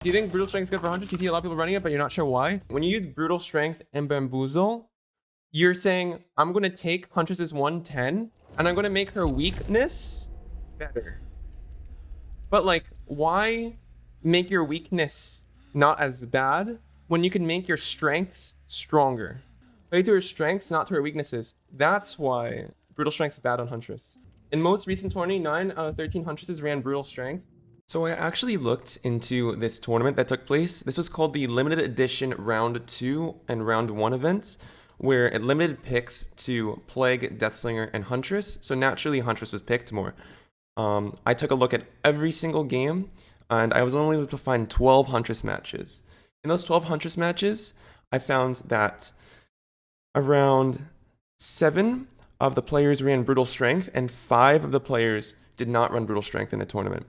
Do you think Brutal Strength is good for Huntress? You see a lot of people running it, but you're not sure why. When you use Brutal Strength and Bamboozle, you're saying, I'm going to take Huntress's 110 and I'm going to make her weakness better. But like, why make your weakness not as bad when you can make your strengths stronger? Play to her strengths, not to her weaknesses. That's why Brutal Strength is bad on Huntress. In most recent tourney, 9 out of 13 Huntresses ran Brutal Strength. So I actually looked into this tournament that took place. This was called the Limited Edition Round 2 and Round 1 events, where it limited picks to Plague, Deathslinger, and Huntress. So naturally, Huntress was picked more. I took a look at every single game, and I was only able to find 12 Huntress matches. In those 12 Huntress matches, I found that around 7 of the players ran Brutal Strength, and 5 of the players did not run Brutal Strength in the tournament.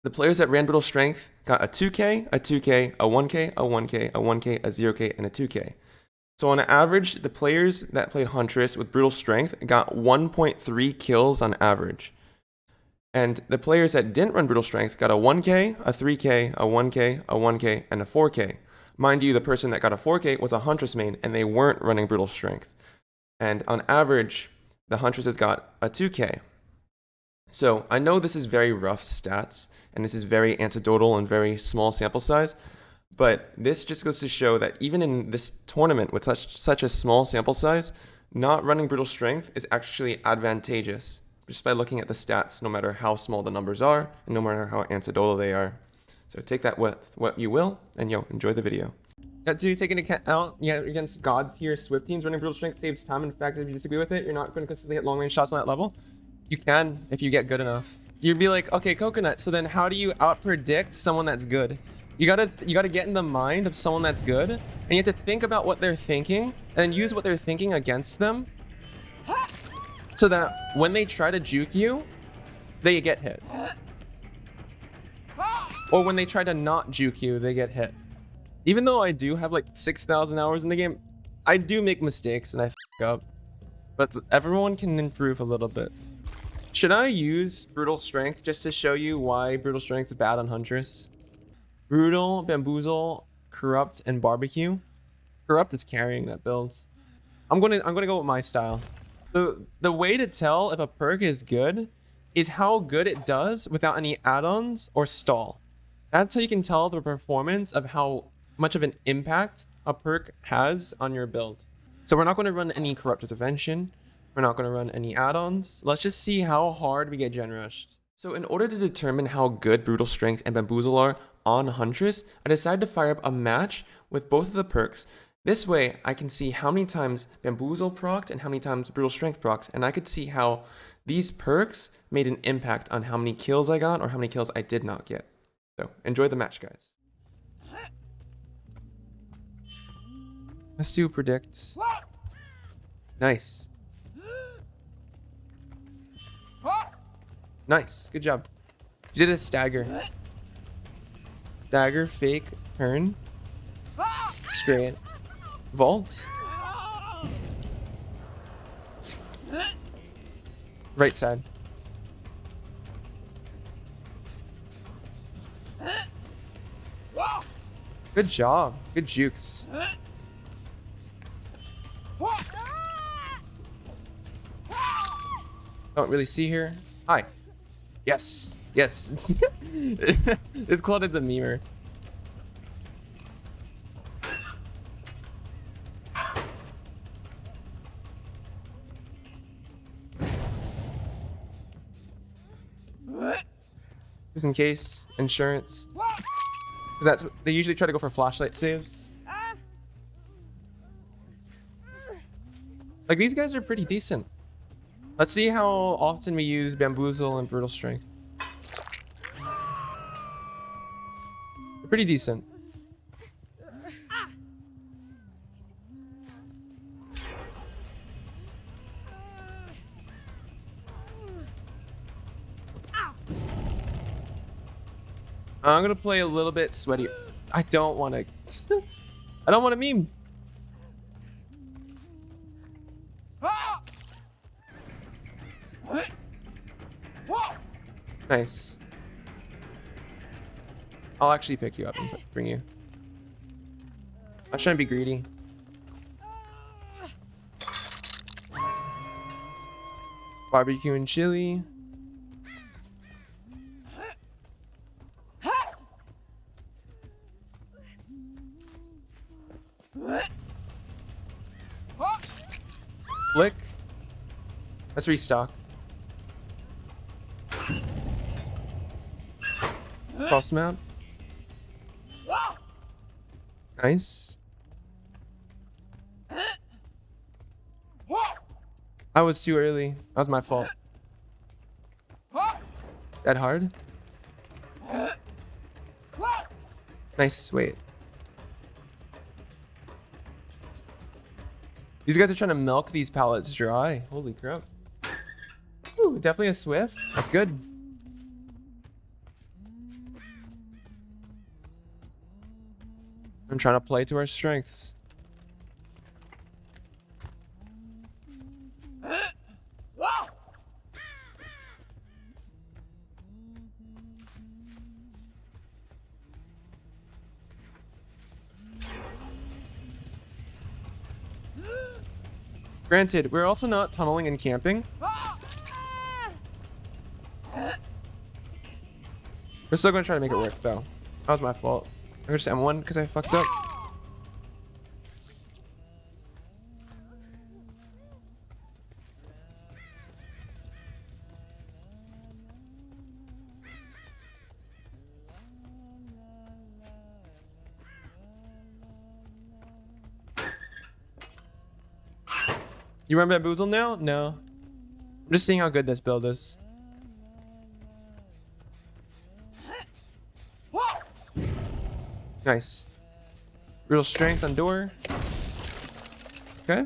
The players that ran Brutal Strength got a 2K, a 2K, a 1K, a 1K, a 1K, a 0K, and a 2K. So on average, the players that played Huntress with Brutal Strength got 1.3 kills on average. And the players that didn't run Brutal Strength got a 1K, a 3K, a 1K, a 1K, and a 4K. Mind you, the person that got a 4K was a Huntress main, and they weren't running Brutal Strength. And on average, the Huntresses got a 2K. So I know this is very rough stats, and this is very anecdotal and very small sample size, but this just goes to show that even in this tournament with such a small sample size, not running Brutal Strength is actually advantageous, just by looking at the stats, no matter how small the numbers are, and no matter how anecdotal they are. So take that with what you will, and enjoy the video. Do you take into account, against God tier Swift teams, running Brutal Strength saves time. In fact, if you disagree with it, you're not going to consistently hit long range shots on that level. You can, if you get good enough. You'd be like, okay, Coconut, so then how do you outpredict someone that's good? You gotta get in the mind of someone that's good, and you have to think about what they're thinking, and then use what they're thinking against them, so that when they try to juke you, they get hit. Or when they try to not juke you, they get hit. Even though I do have like 6,000 hours in the game, I do make mistakes and I f up. But everyone can improve a little bit. Should I use Brutal Strength just to show you why Brutal Strength is bad on Huntress? Brutal, Bamboozle, Corrupt, and Barbecue. Corrupt is carrying that build. I'm gonna go with my style. The way to tell if a perk is good is how good it does without any add-ons or stall. That's how you can tell the performance of how much of an impact a perk has on your build. So we're not going to run any Corrupt Intervention. We're not going to run any add-ons. Let's just see how hard we get gen rushed. So in order to determine how good Brutal Strength and Bamboozle are on Huntress, I decided to fire up a match with both of the perks. This way, I can see how many times Bamboozle procced and how many times Brutal Strength procced, and I could see how these perks made an impact on how many kills I got or how many kills I did not get. So enjoy the match, guys. Let's do predict. Nice. Nice, good job. You did a stagger. Stagger, fake, turn. Straight. Vault. Right side. Good job. Good jukes. Don't really see here. Hi. Yes. Yes. It's called as a memer. Just in case, insurance. Because they usually try to go for flashlight saves. Like, these guys are pretty decent. Let's see how often we use Bamboozle and Brutal Strength. They're pretty decent. I'm gonna play a little bit sweaty. I don't want to. I don't want to meme. Nice. I'll actually pick you up and bring you. I'm trying to be greedy. Barbecue and chili. Flick. Let's restock. Cross map. Nice. I was too early. That was my fault. That hard? Nice. Wait. These guys are trying to milk these pallets dry. Holy crap. Ooh, definitely a swift. That's good. I'm trying to play to our strengths. Granted, we're also not tunneling and camping. We're still gonna try to make it work though. That was my fault. I just M1 because I fucked up. You run Bamboozle now? No. I'm just seeing how good this build is. Nice. Real strength on door. Okay.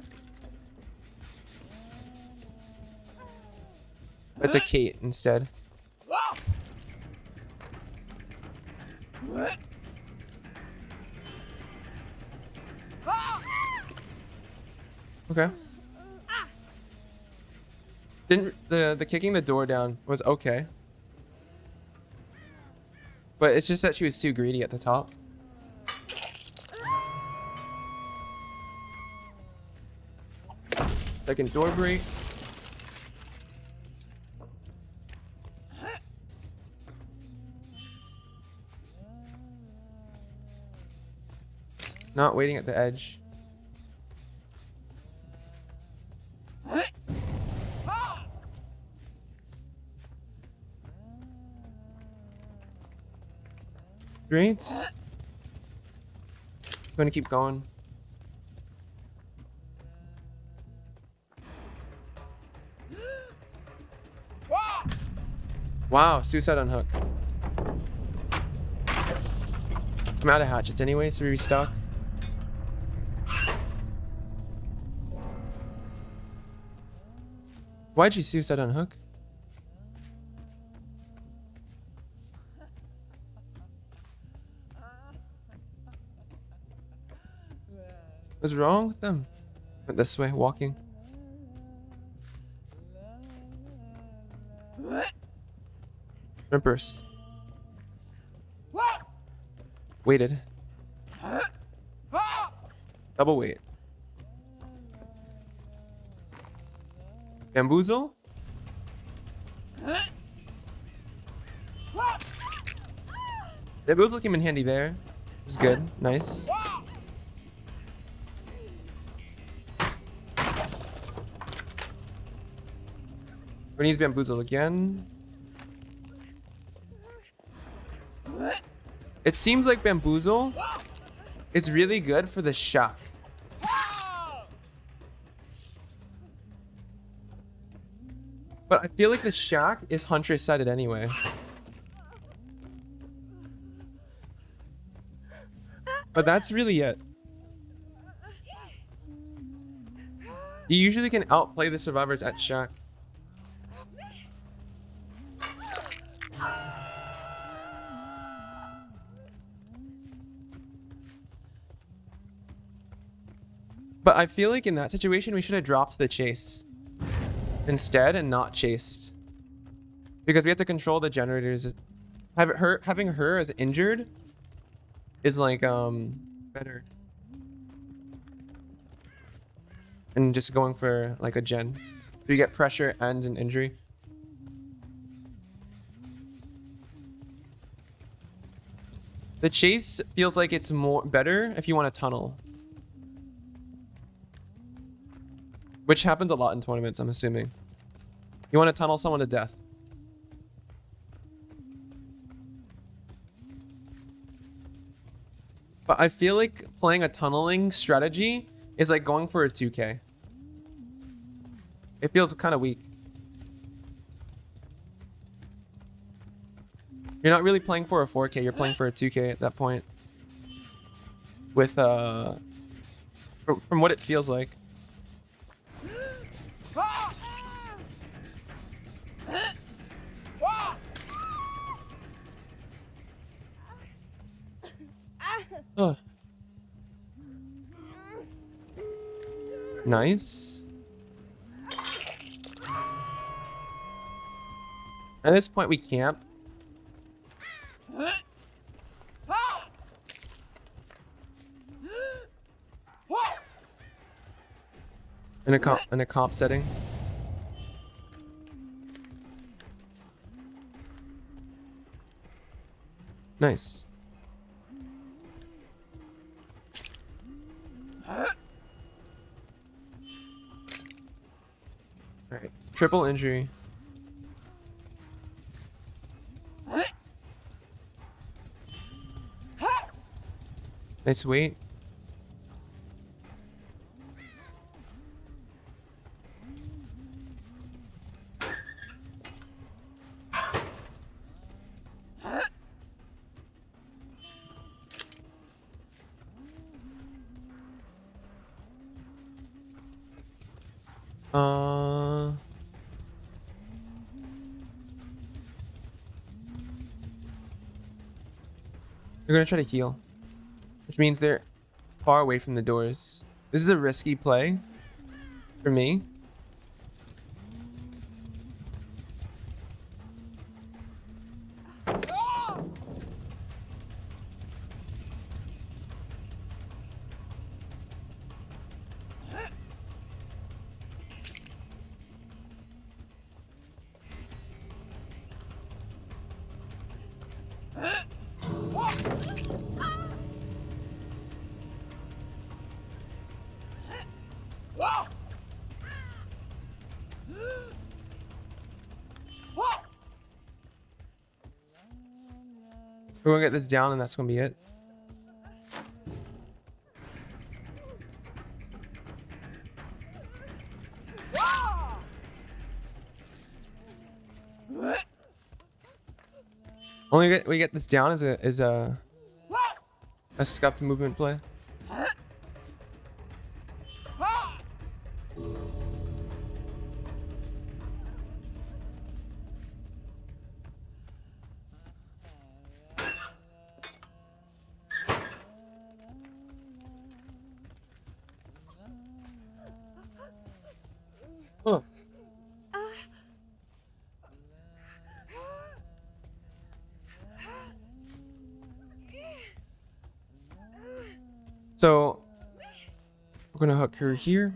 It's a Kate instead. Okay. Didn't the kicking the door down was okay. But it's just that she was too greedy at the top. Second door break. Not waiting at the edge. Great. I'm gonna keep going. Wow, suicide on hook. I'm out of hatchets anyway, so we restock. Why'd you suicide on hook? What's wrong with them? Went this way, walking. Rimpers. Waited. Double wait. Bamboozle. Bamboozle came in handy there. It's good. Nice. We're gonna use Bamboozle again. It seems like Bamboozle is really good for the shock. But I feel like the shock is Huntress sided anyway. But that's really it. You usually can outplay the survivors at shock. But I feel like in that situation, we should have dropped the chase instead and not chased. Because we have to control the generators. Having her as injured is like better. And just going for like a gen. You get pressure and an injury. The chase feels like it's more better if you want to tunnel. Which happens a lot in tournaments, I'm assuming. You want to tunnel someone to death. But I feel like playing a tunneling strategy is like going for a 2K. It feels kind of weak. You're not really playing for a 4K, you're playing for a 2K at that point. With, from what it feels like. Oh. Nice. At this point, we camp. In a comp setting. Nice. Alright. Triple injury. Nice weight. They're gonna try to heal, which means they're far away from the doors. This is a risky play for me. We're gonna get this down and that's gonna be it. Only we get this down is a scuffed movement play. Huh. So we're gonna hook her here.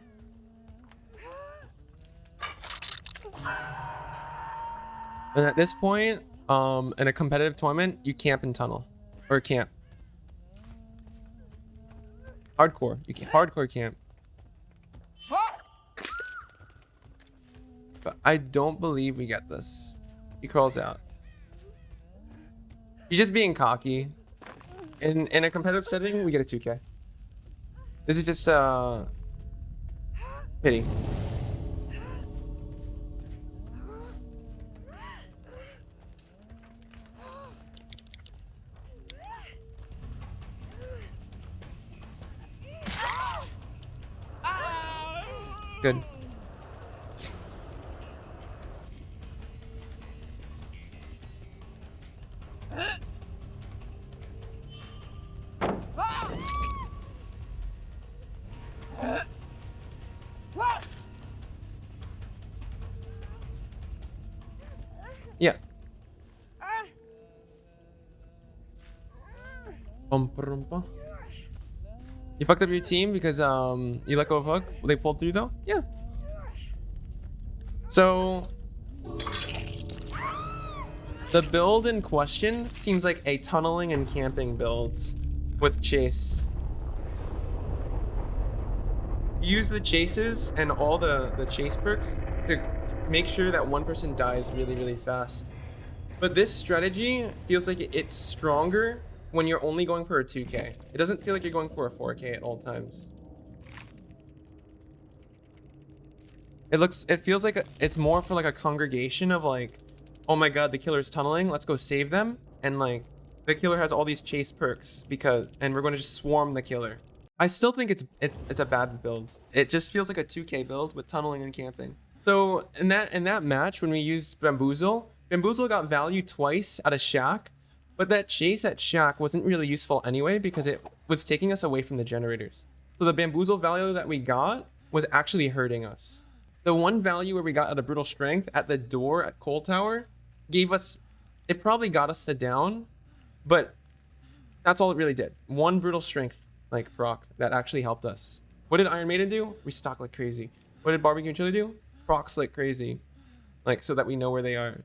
And at this point, in a competitive tournament, you camp and tunnel. Or camp. Hardcore. You can hardcore camp. But I don't believe we get this. He crawls out. He's just being cocky. In a competitive setting, we get a 2K. This is just pity. Good. Yeah. You fucked up your team because you let go of hook. They pulled through though. Yeah. So the build in question seems like a tunneling and camping build with chase. Use the chases and all the chase perks to make sure that one person dies really, really fast. But this strategy feels like it's stronger when you're only going for a 2k. It doesn't feel like you're going for a 4k at all times. It feels like it's more for like a congregation of like, oh my god, the killer's tunneling, let's go save them. And like, the killer has all these chase perks and we're going to just swarm the killer. I still think it's a bad build. It just feels like a 2k build with tunneling and camping. So in that match, when we used Bamboozle got value twice at a shack, but that chase at shack wasn't really useful anyway because it was taking us away from the generators. So the Bamboozle value that we got was actually hurting us. The one value where we got at a brutal strength at the door at Coal Tower it probably got us the down, but that's all it really did. One brutal strength like proc that actually helped us. What did Iron Maiden do? Restock like crazy. What did Barbecue and Chili do? Procs like crazy. Like so that we know where they are.